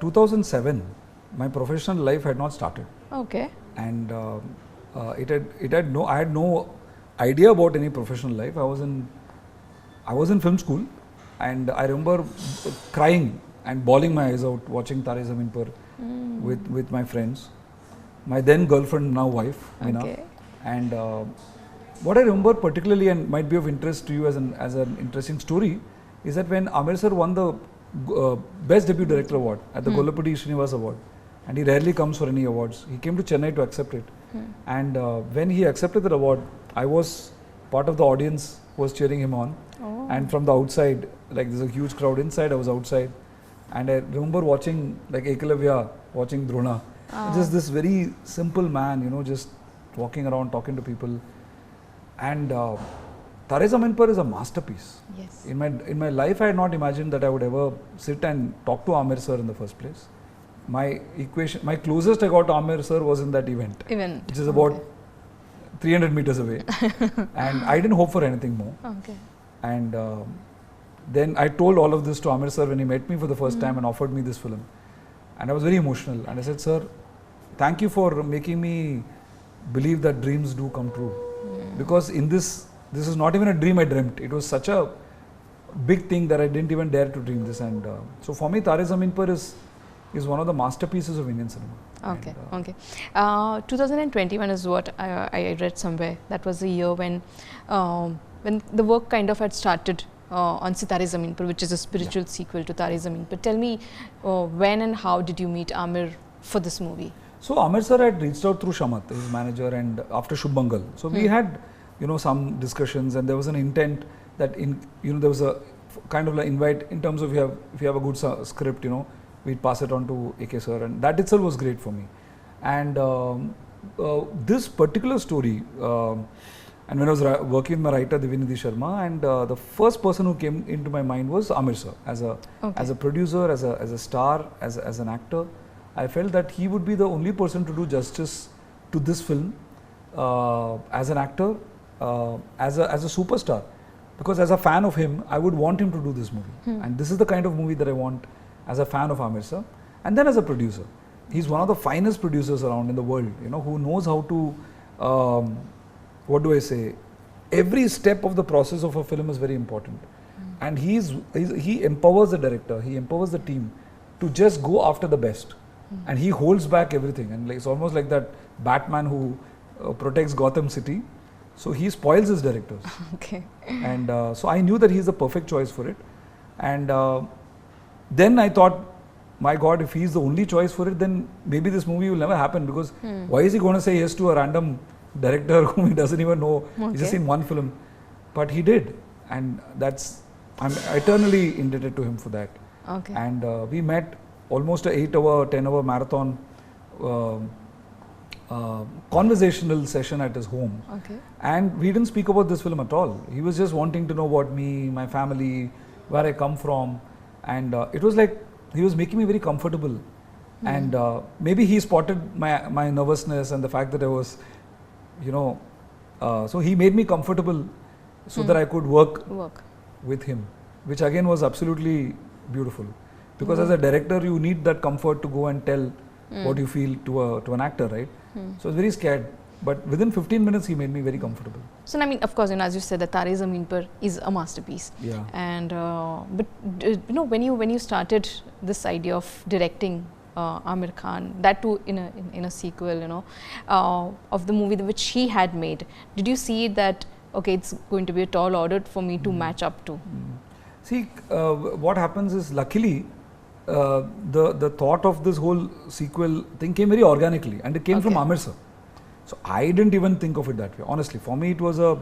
2007, my professional life had not started. Okay. And I had no idea about any professional life. I was in film school, and I remember crying and bawling my eyes out watching Taare Zameen Par with my friends, my then girlfriend, now wife, Meena. Okay. And what I remember particularly, and might be of interest to you as an interesting story, is that when Aamir sir won the Best Debut Director Award at the Gollapudi Srinivas Award, and he rarely comes for any awards, he came to Chennai to accept it. And when he accepted the award, I was part of the audience who was cheering him on. Oh. And from the outside, like there's a huge crowd inside, I was outside. And I remember watching like Ekalavya, watching Drona. Just this very simple man, you know, just walking around, talking to people. And Taare Zameen Par is a masterpiece. Yes. In my life, I had not imagined that I would ever sit and talk to Aamir sir in the first place. My closest I got to Aamir sir was in that event. Which is about 300 meters away. And I didn't hope for anything more. Okay. And then I told all of this to Aamir sir when he met me for the first time and offered me this film. And I was very emotional. And I said, sir, thank you for making me believe that dreams do come true. Because in this is not even a dream I dreamt. It was such a big thing that I didn't even dare to dream this. And so for me, Taare Zameen Par is one of the masterpieces of Indian cinema. Okay, okay. 2021 is what I read somewhere. That was the year when the work kind of had started on Sitaare Zameen Par, which is a spiritual sequel to Taare Zameen Par. Tell me, when and how did you meet Aamir for this movie? So Aamir sir had reached out through Shamat, his manager, and after Shubh Mangal. So we had, you know, some discussions, and there was an intent that there was a kind of like invite in terms of if you have a good script, you know, we'd pass it on to AK sir, and that itself was great for me. And this particular story, and when I was working with my writer Divinidhi Sharma, and the first person who came into my mind was Aamir sir as a producer, as a star, as an actor. I felt that he would be the only person to do justice to this film as an actor, as a superstar. Because as a fan of him, I would want him to do this movie. And this is the kind of movie that I want as a fan of Aamir sir. And then as a producer. He's one of the finest producers around in the world, you know, who knows how to, what do I say, every step of the process of a film is very important. And he empowers the director, he empowers the team to just go after the best. And he holds back everything, and it's almost like that Batman who protects Gotham City. So he spoils his directors. Okay. And so I knew that he's the perfect choice for it. And then I thought, my God, if he's the only choice for it, then maybe this movie will never happen, because why is he going to say yes to a random director whom he doesn't even know? He's just seen one film. But he did, and I'm eternally indebted to him for that. Okay. And we met almost an 8-hour, 10-hour marathon conversational session at his home. Okay. And we didn't speak about this film at all. He was just wanting to know about me, my family, where I come from. And it was like he was making me very comfortable. And maybe he spotted my nervousness and the fact that I was, you know, so he made me comfortable so that I could work with him, which again was absolutely beautiful. Because as a director, you need that comfort to go and tell what you feel to an actor, right? So I was very scared. But within 15 minutes, he made me very comfortable. So, I mean, of course, you know, as you said, the Taare Zameen Par is a masterpiece. Yeah. And, but, you know, when you started this idea of directing Aamir Khan, that too in a sequel, you know, of the movie which he had made, did you see that, okay, it's going to be a tall order for me to match up to? See, what happens is, luckily, the thought of this whole sequel thing came very organically, and it came from Aamir sir. So I didn't even think of it that way. Honestly, for me it was a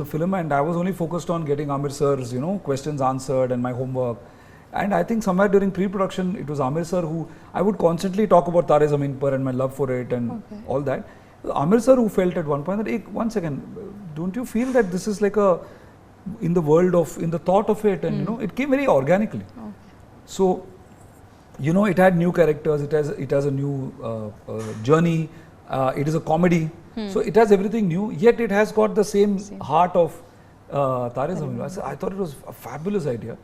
film, and I was only focused on getting Aamir sir's, you know, questions answered and my homework. And I think somewhere during pre-production, it was Aamir sir who I would constantly talk about Taare Zameen Par and my love for it and all that. Aamir sir who felt at one point that, hey, one second, don't you feel that this is like in the thought of it, and you know, it came very organically. So, you know, it had new characters, it has a new journey, it is a comedy, so it has everything new, yet it has got the same heart of Taare Zameen Par. I thought it was a fabulous idea,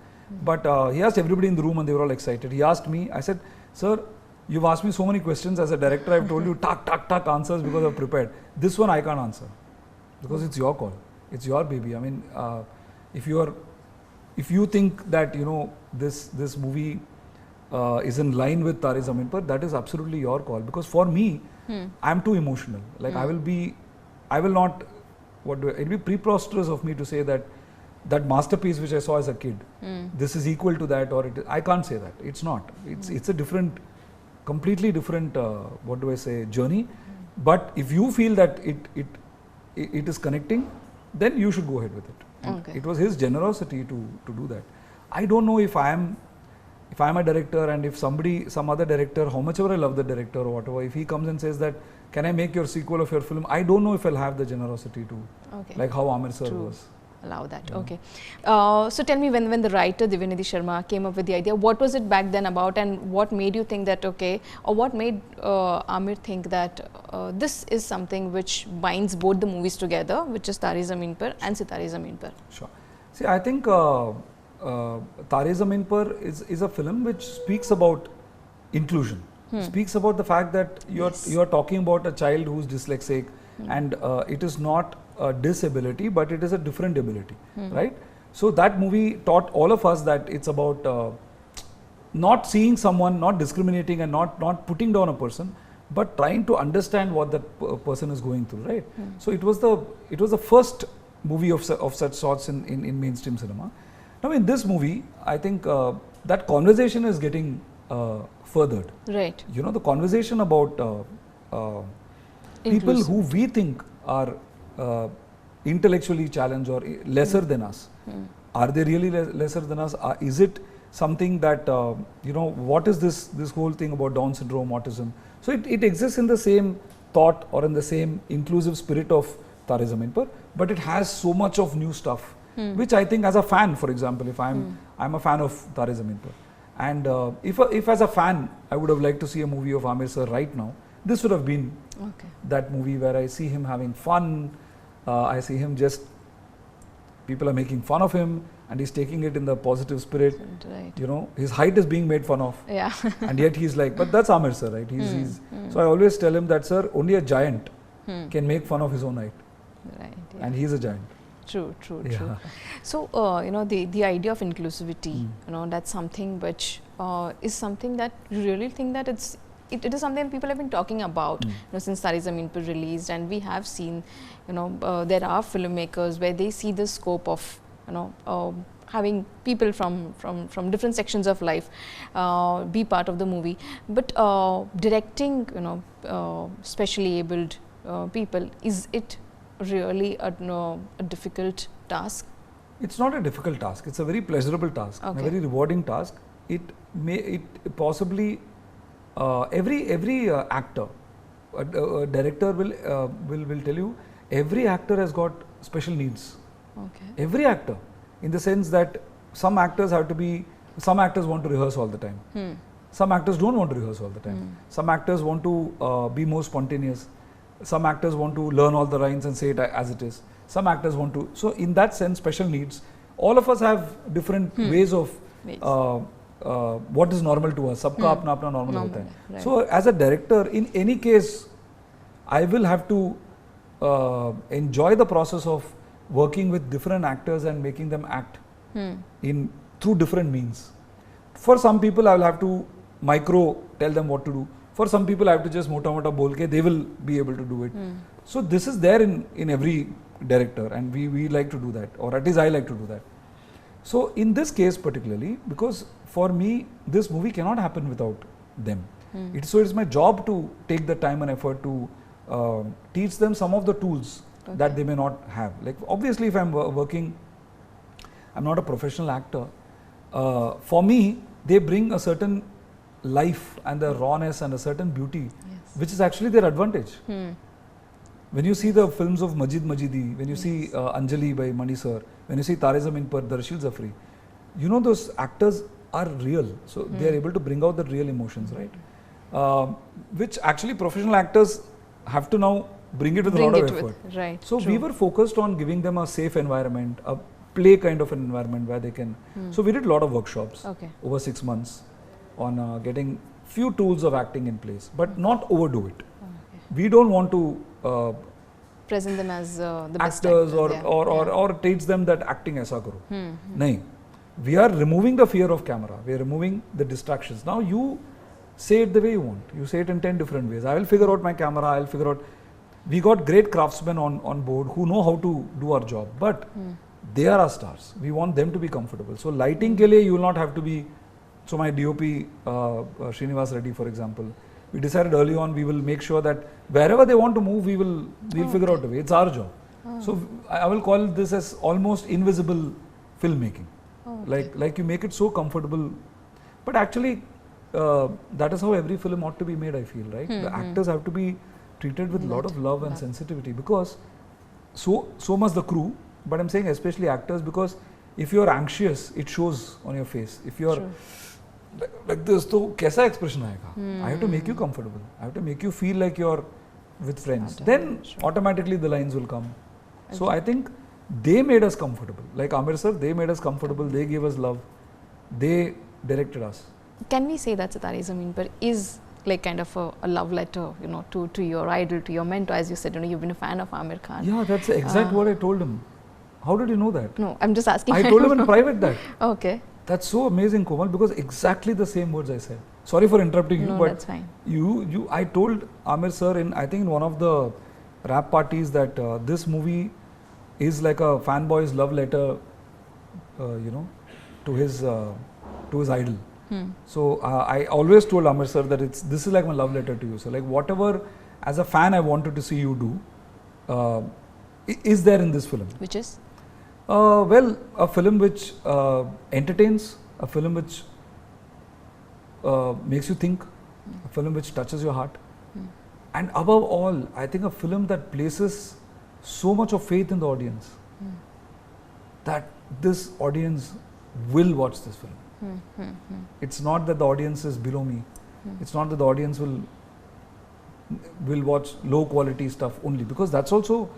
but he asked everybody in the room and they were all excited. He asked me, I said, sir, you've asked me so many questions as a director. I've told you tak answers because I've prepared. This one I can't answer because it's your call. It's your baby. I mean, if you think that this movie is in line with Taare Zameen Par, that is absolutely your call. Because for me, I'm too emotional. Like I will not. It'd be preposterous of me to say that masterpiece which I saw as a kid, this is equal to that, or I can't say that. It's not. It's a different, completely different. Journey. But if you feel that it is connecting, then you should go ahead with it. And it was his generosity to do that. I don't know if I am a director, and if some other director, how much ever I love the director or whatever, if he comes and says that, can I make your sequel of your film? I don't know if I'll have the generosity to, like how Aamir sir was. Allow that. Okay. So tell me, when the writer Divyanidhi Sharma came up with the idea, what was it back then about, and what made you think that, or what made Aamir think that this is something which binds both the movies together, which is Taare Zameen Par and Sitaare Zameen Par? Sure. See, I think Taare Zameen Par is a film which speaks about inclusion. Speaks about the fact that you're talking about a child who's dyslexic, and it is not a disability, but it is a different ability, right? So that movie taught all of us that it's about not seeing someone, not discriminating, and not putting down a person, but trying to understand what that person is going through, right? So it was the first movie of such sorts in mainstream cinema. Now in this movie, I think that conversation is getting furthered. Right. The conversation about people who we think are intellectually challenged or lesser than us. Are they really lesser than us? Is it something that, what is this whole thing about Down syndrome, autism? So it exists in the same thought or in the same inclusive spirit of Taare Zameen Par, but it has so much of new stuff, which I think as a fan, for example, if I'm a fan of Taare Zameen Par, and if as a fan I would have liked to see a movie of Aamir sir right now, this would have been that movie where I see him having fun, I see him people are making fun of him, and he's taking it in the positive spirit. Right. His height is being made fun of. Yeah. And yet he's like, but that's Aamir sir, right? So I always tell him that, sir, only a giant can make fun of his own height. Right. Yeah. And he's a giant. True. So, the idea of inclusivity, that's something which is something that you really think that it is something people have been talking about since Taare Zameen Par released, and we have seen, there are filmmakers where they see the scope of, having people from different sections of life be part of the movie. But directing, specially abled people, is it really a difficult task? It's not a difficult task. It's a very pleasurable task, a very rewarding task. It possibly every actor, a director will tell you, every actor has got special needs. Every actor, in the sense that some actors want to rehearse all the time. Some actors don't want to rehearse all the time. Some actors want to be more spontaneous. Some actors want to learn all the lines and say it as it is. Some actors want to. So in that sense, special needs. All of us have different ways of what is normal to us. Sabka apna apna normal hota hai. Right. So as a director, in any case, I will have to enjoy the process of working with different actors and making them act through different means. For some people, I will have to tell them what to do. For some people, I have to just mota bol ke, they will be able to do it. So this is there in every director, and we like to do that, or at least I like to do that. So in this case particularly, because for me, this movie cannot happen without them. So it's my job to take the time and effort to teach them some of the tools that they may not have. Like obviously, if I'm working, I'm not a professional actor. For me, they bring a certain life and the rawness and a certain beauty, which is actually their advantage. When you see the films of Majid Majidi, when you see Anjali by Mani sir, when you see Taare Zameen Par, Darshil Zafri, those actors are real. So they are able to bring out the real emotions, right? Which actually professional actors have to now bring it with a lot of effort. Right. So we were focused on giving them a safe environment, a play kind of an environment where they can. So we did a lot of workshops over 6 months on getting few tools of acting in place, but not overdo it. Okay. We don't want to Present them as the best actors actors, or teach them that acting aisa karo. Hmm. Nahin. We are removing the fear of camera. We are removing the distractions. Now you say it the way you want. You say it in 10 different ways. I will figure out my camera. I will figure out. We got great craftsmen on board who know how to do our job, but they are our stars. We want them to be comfortable. So lighting ke liye you will not have to be. So my DOP Srinivas Reddy, for example, we decided early on we will make sure that wherever they want to move, we'll figure out a way. It's our job. So I will call this as almost invisible filmmaking. Like you make it so comfortable, but actually that is how every film ought to be made. I feel, right? The actors have to be treated with a lot of love and sensitivity, because so must the crew, but I'm saying especially actors, because if you're anxious, it shows on your face. If you're like this, तो कैसा expression आएगा? I have to make you comfortable. I have to make you feel like you're with friends. Then automatically the lines will come. So I think they made us comfortable. Like Aamir sir, they made us comfortable. They gave us love. They directed us. Can we say that Sitaare Zameen Par is like kind of a love letter, you know, to your idol, to your mentor? As you said, you know, you've been a fan of Aamir Khan. Yeah, that's the exact what I told him. How did you know that? No, I'm just asking. I told him in private that. Okay. That's so amazing, Komal, because exactly the same words I said. Sorry for interrupting you, but that's fine. I told Aamir sir I think in one of the rap parties that this movie is like a fanboy's love letter, you know, to his idol. So I always told Aamir sir that this is like my love letter to you. So like whatever as a fan I wanted to see you do is there in this film. Which is? Well, a film which entertains, a film which makes you think, a film which touches your heart, and above all, I think a film that places so much of faith in the audience that this audience will watch this film. It's not that the audience is below me. It's not that the audience will watch low quality stuff only, because that's also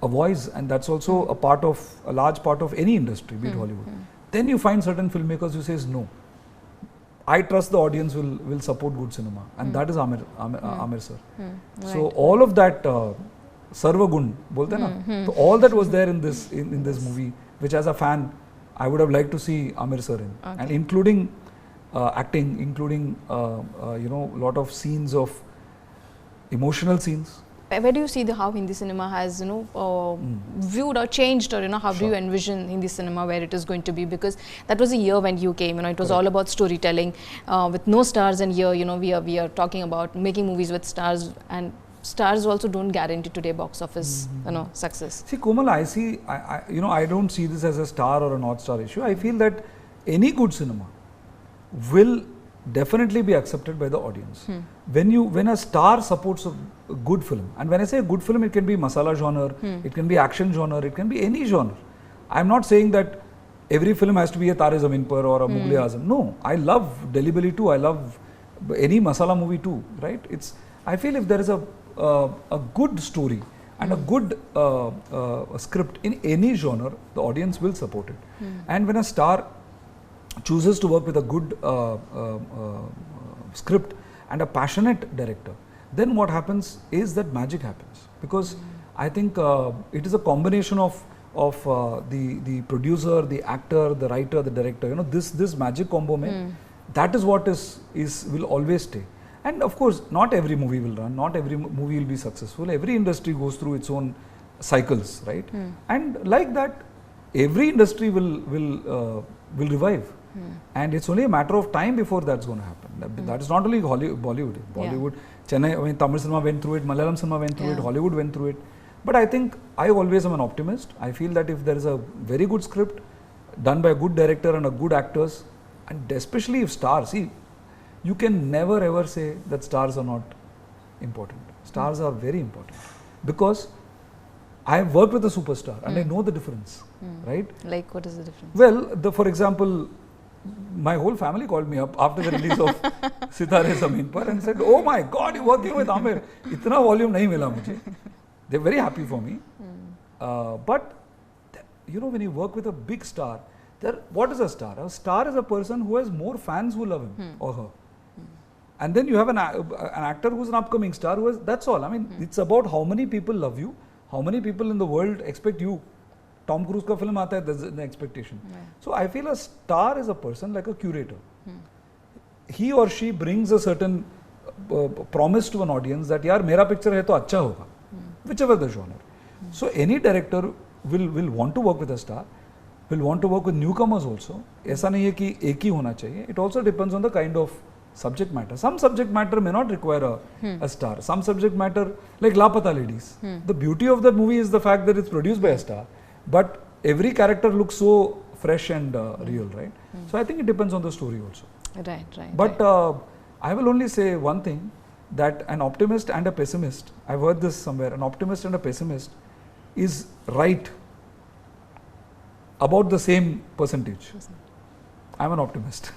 a voice, and that's also a large part of any industry, be it Hollywood. Then you find certain filmmakers who says no, I trust the audience will support good cinema, and that is Aamir sir. So all of that sarva gun bolte na, so all that was there in this movie, which as a fan I would have liked to see Aamir sir in, and including acting, including you know, lot of scenes of emotional scenes. Where do you see how Hindi cinema has, you know, viewed or changed, or, you know, how do you envision Hindi cinema where it is going to be? Because that was a year when you came, you know, it was all about storytelling with no stars, and here, you know, we are talking about making movies with stars, and stars also don't guarantee today box office, you know, success. See, Komal, you know, I don't see this as a star or a not star issue. I feel that any good cinema will definitely be accepted by the audience. When a star supports a good film, and when I say a good film, it can be masala genre, it can be action genre, it can be any genre. I'm not saying that every film has to be a Taare Zameen Par or a Mughal Azam. No, I love Delhi Belly too. I love any masala movie too, right? I feel if there is a good story and a good script in any genre, the audience will support it. And when a star chooses to work with a good script and a passionate director, then what happens is that magic happens, because I think it is a combination of the producer, the actor, the writer, the director. You know, this magic combo that is what will always stay. And of course, not every movie will run, not every movie will be successful. Every industry goes through its own cycles, right? And like that, every industry will revive. And it's only a matter of time before that's going to happen. That is not only Bollywood, Chennai, I mean, Tamil cinema went through it, Malayalam cinema went through it, Hollywood went through it. But I think I always am an optimist. I feel that if there is a very good script done by a good director and a good actors, and especially if stars, see, you can never ever say that stars are not important. Stars are very important, because I have worked with a superstar and I know the difference, right? Like, what is the difference? Well, for example, my whole family called me up after the release of Sitaare Zameen Par and said, "Oh my God, you're working with Aamir. Itna volume nahi mila mujhe." They're very happy for me. But you know, when you work with a big star, what is a star? A star is a person who has more fans who love him or her. And then you have an actor who's an upcoming star who has, that's all. I mean, it's about how many people love you, how many people in the world expect you. Tom Cruise ka film aata hai, there's an expectation. So I feel a star is a person like a curator. He or she brings a certain promise to an audience that yaar mera picture hai to acha hoga, whichever the genre. So any director will want to work with a star, will want to work with newcomers also. ऐसा नहीं है कि एक ही होना चाहिए. It also depends on the kind of subject matter. Some subject matter may not require a star. Some subject matter, like Lapata Ladies. The beauty of that movie is the fact that it's produced by a star, but every character looks so fresh and real, right? So I think it depends on the story also. Right. But I will only say one thing, that an optimist and a pessimist, I've heard this somewhere, an optimist and a pessimist is right about the same percentage. I'm an optimist.